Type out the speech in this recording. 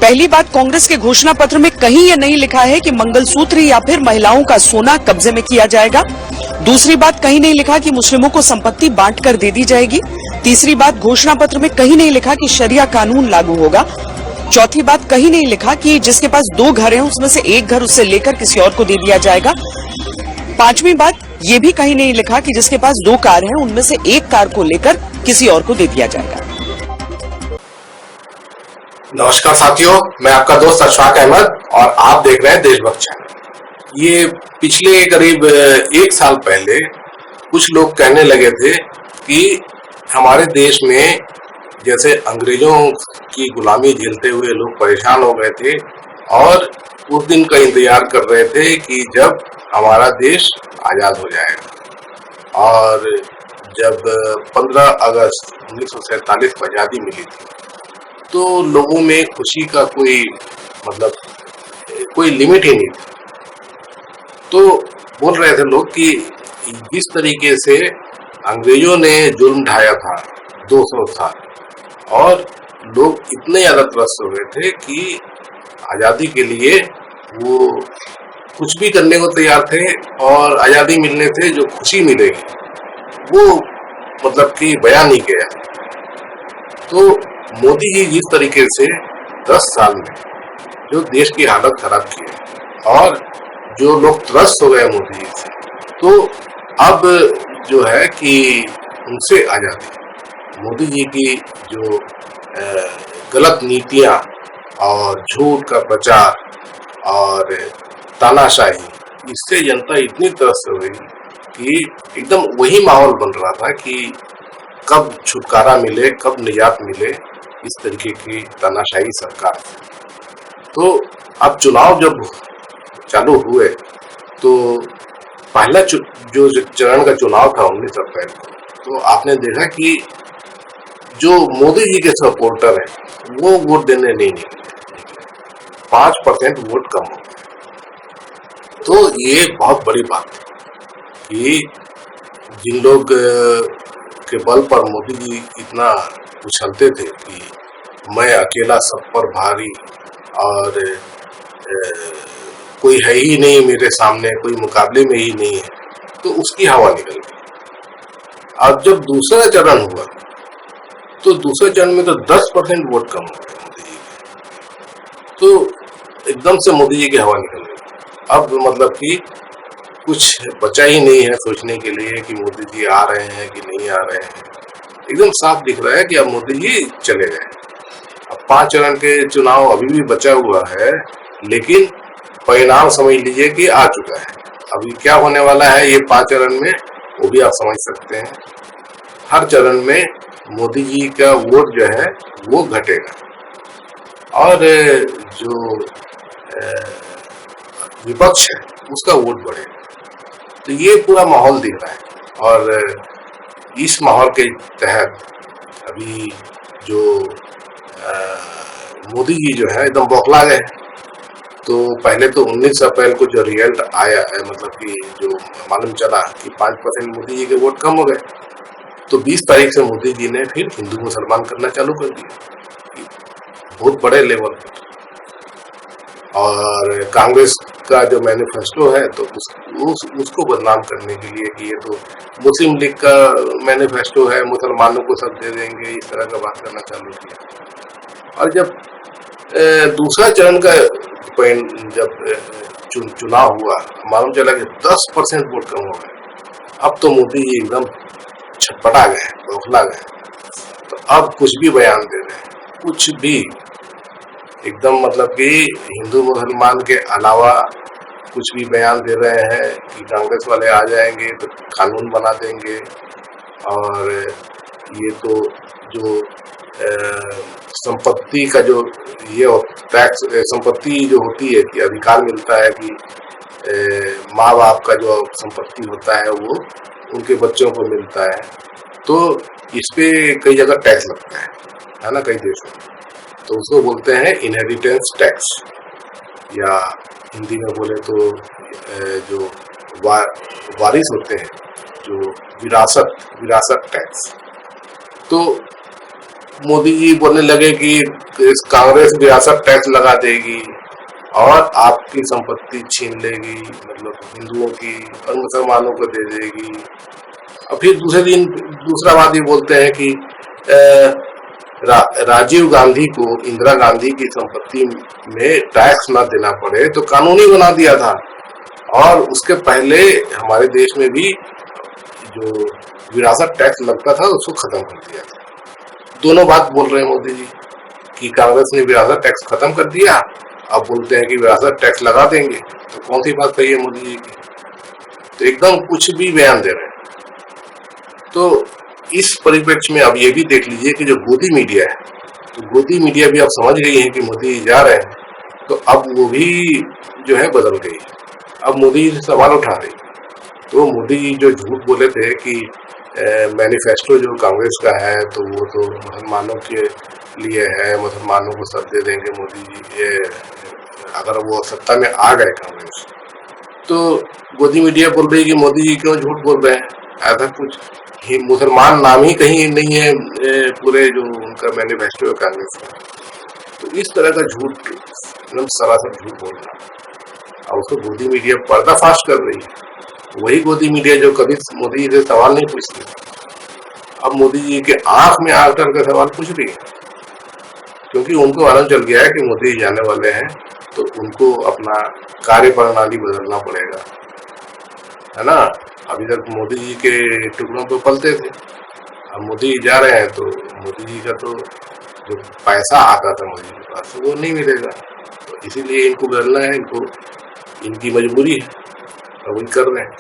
पहली बात, कांग्रेस के घोषणा पत्र में कहीं यह नहीं लिखा है कि मंगलसूत्र या फिर महिलाओं का सोना कब्जे में किया जाएगा। दूसरी बात, कहीं नहीं लिखा कि मुस्लिमों को संपत्ति बांटकर दे दी जाएगी। तीसरी बात, घोषणा पत्र में कहीं नहीं लिखा कि शरिया कानून लागू होगा। चौथी बात, कहीं नहीं लिखा कि जिसके पास 2 घर हैं उसमें से एक घर उससे लेकर किसी और को दे दिया जाएगा। पांचवी बात, ये भी कहीं नहीं लिखा कि जिसके पास 2 कार हैं उनमें से एक कार को लेकर किसी और को दे दिया जाएगा। नमस्कार साथियों, मैं आपका दोस्त अशफाक अहमद और आप देख रहे हैं देशभक्त चैनल। ये पिछले करीब 1 साल पहले कुछ लोग कहने लगे थे कि हमारे देश में जैसे अंग्रेजों की गुलामी झेलते हुए लोग परेशान हो गए थे और उस दिन का इंतजार कर रहे थे कि जब हमारा देश आज़ाद हो जाएगा। और जब 15 अगस्त 1947 को आज़ादी मिली थी तो लोगों में खुशी का कोई लिमिट ही नहीं था। तो बोल रहे थे लोग कि जिस तरीके से अंग्रेजों ने जुल्म ढाया था 200 साल और लोग इतने ज़्यादा त्रस्त हो गए थे कि आज़ादी के लिए वो कुछ भी करने को तैयार थे और आज़ादी मिलने से जो खुशी मिलेगी वो कि बयान नहीं किया। तो मोदी जी जिस तरीके से 10 साल में जो देश की हालत खराब की है और जो लोग त्रस्त हो गए मोदी जी से, तो अब जो है कि उनसे आजादी, मोदी जी की जो गलत नीतियां और झूठ का प्रचार और तानाशाही, इससे जनता इतनी त्रस्त हो गई कि एकदम वही माहौल बन रहा था कि कब छुटकारा मिले, कब निजात मिले इस तरीके की तानाशाही सरकार। तो अब चुनाव जब चालू हुए तो पहला जो चरण का चुनाव था 19 अप्रैल को, तो आपने देखा कि जो मोदी जी के सपोर्टर हैं वो वोट देने नहीं निकले, 5% वोट कम हो गए। तो ये बहुत बड़ी बात है कि जिन लोग के बल पर मोदी जी इतना उछलते थे कि मैं अकेला सब पर भारी और कोई है ही नहीं मेरे सामने, कोई मुकाबले में ही नहीं है, तो उसकी हवा निकल गई। अब जब दूसरा चरण हुआ तो दूसरे चरण में तो 10% वोट कम हो गए मोदी जी के, तो एकदम से मोदी जी की हवा निकल गई। अब कि कुछ बचा ही नहीं है सोचने के लिए कि मोदी जी आ रहे हैं कि नहीं आ रहे हैं। एकदम साफ दिख रहा है कि अब मोदी जी चले गए। अब 5 चरण के चुनाव अभी भी बचा हुआ है, लेकिन परिणाम समझ लीजिए कि आ चुका है। अभी क्या होने वाला है ये 5 चरण में, वो भी आप समझ सकते हैं। हर चरण में मोदी जी का वोट जो है वो घटेगा और जो विपक्ष है उसका वोट बढ़ेगा। तो ये पूरा माहौल दिख रहा है और इस माहौल के तहत अभी जो मोदी जी जो है एकदम बौखला गए। तो पहले तो 19 अप्रैल को जो रिजल्ट आया है, कि जो मालूम चला कि 5% मोदी जी के वोट कम हो गए, तो 20 तारीख से मोदी जी ने फिर हिंदू मुसलमान करना चालू कर दिया बहुत बड़े लेवल पर। और कांग्रेस का जो मैनिफेस्टो है तो उसको बदनाम करने के लिए कि ये तो मुस्लिम लीग का मैनिफेस्टो है, मुसलमानों को सब दे देंगे, इस तरह का बात करना चालू किया। और जब दूसरा चरण का जब चुनाव हुआ, मालूम चला कि 10% वोट कम हो गए। अब तो मोदी जी एकदम छटपटा गए, बौखला गए। तो अब कुछ भी बयान दे रहे हैं, कुछ भी एकदम कि हिंदू मुसलमान के अलावा कुछ भी बयान दे रहे हैं कि कांग्रेस वाले आ जाएंगे तो कानून बना देंगे। और ये तो जो संपत्ति का जो ये टैक्स, संपत्ति जो होती है कि अधिकार मिलता है कि माँ बाप का जो संपत्ति होता है वो उनके बच्चों को मिलता है, तो इस पे कई जगह टैक्स लगता है ना, कई देशों में। तो उसको बोलते हैं इनहेरिटेंस टैक्स, या हिंदी में बोले तो जो वारिस होते हैं, जो विरासत टैक्स। तो मोदी जी बोलने लगे कि इस कांग्रेस विरासत टैक्स लगा देगी और आपकी संपत्ति छीन लेगी, मतलब हिंदुओं की और मुसलमानों को दे देगी। और फिर दूसरे दिन दूसरा बात ये बोलते हैं कि राजीव गांधी को इंदिरा गांधी की संपत्ति में टैक्स ना देना पड़े तो कानूनी बना दिया था, और उसके पहले हमारे देश में भी जो विरासत टैक्स लगता था उसको खत्म कर दिया था। दोनों बात बोल रहे हैं मोदी जी कि कांग्रेस ने विरासत टैक्स खत्म कर दिया, अब बोलते हैं कि विरासत टैक्स लगा देंगे। तो कौन सी बात सही है मोदी जी की? तो एकदम कुछ भी बयान दे रहे हैं। तो इस परिप्रेक्ष्य में अब ये भी देख लीजिए कि जो गोदी मीडिया है, तो गोदी मीडिया भी अब समझ गई है कि मोदी जी जा रहे हैं, तो अब वो भी जो है बदल गई। अब मोदी जी सवाल उठा रही। तो मोदी जी जो झूठ बोले थे कि मैनिफेस्टो जो कांग्रेस का है तो वो तो मुसलमानों के लिए है, मुसलमानों को सब दे देंगे मोदी जी, ये अगर वो सत्ता में आ गए कांग्रेस, तो गोदी मीडिया बोल रही है कि मोदी जी क्यों झूठ बोल रहे हैं, ऐसा कुछ ही मुसलमान नाम ही कहीं नहीं है पूरे जो उनका मैनिफेस्टो है कांग्रेस का। तो इस तरह का झूठ, एकदम सरासर झूठ बोलना, और उसको गोदी मीडिया पर्दाफाश कर रही है। वही गोदी मीडिया जो कभी मोदी जी से सवाल नहीं पूछती, अब मोदी जी के आंख में आग करके सवाल पूछ रही है, क्योंकि उनको मालूम चल गया है कि मोदी जी जाने वाले हैं, तो उनको अपना कार्य प्रणाली बदलना पड़ेगा, है ना। अभी तक मोदी जी के टुकड़ों पे पलते थे, अब मोदी जी जा रहे हैं तो मोदी जी का तो जो पैसा आता था मोदी जी के पास वो नहीं मिलेगा, तो इसीलिए इनको बदलना है, इनको इनकी मजबूरी है, तो वही कर रहे हैं।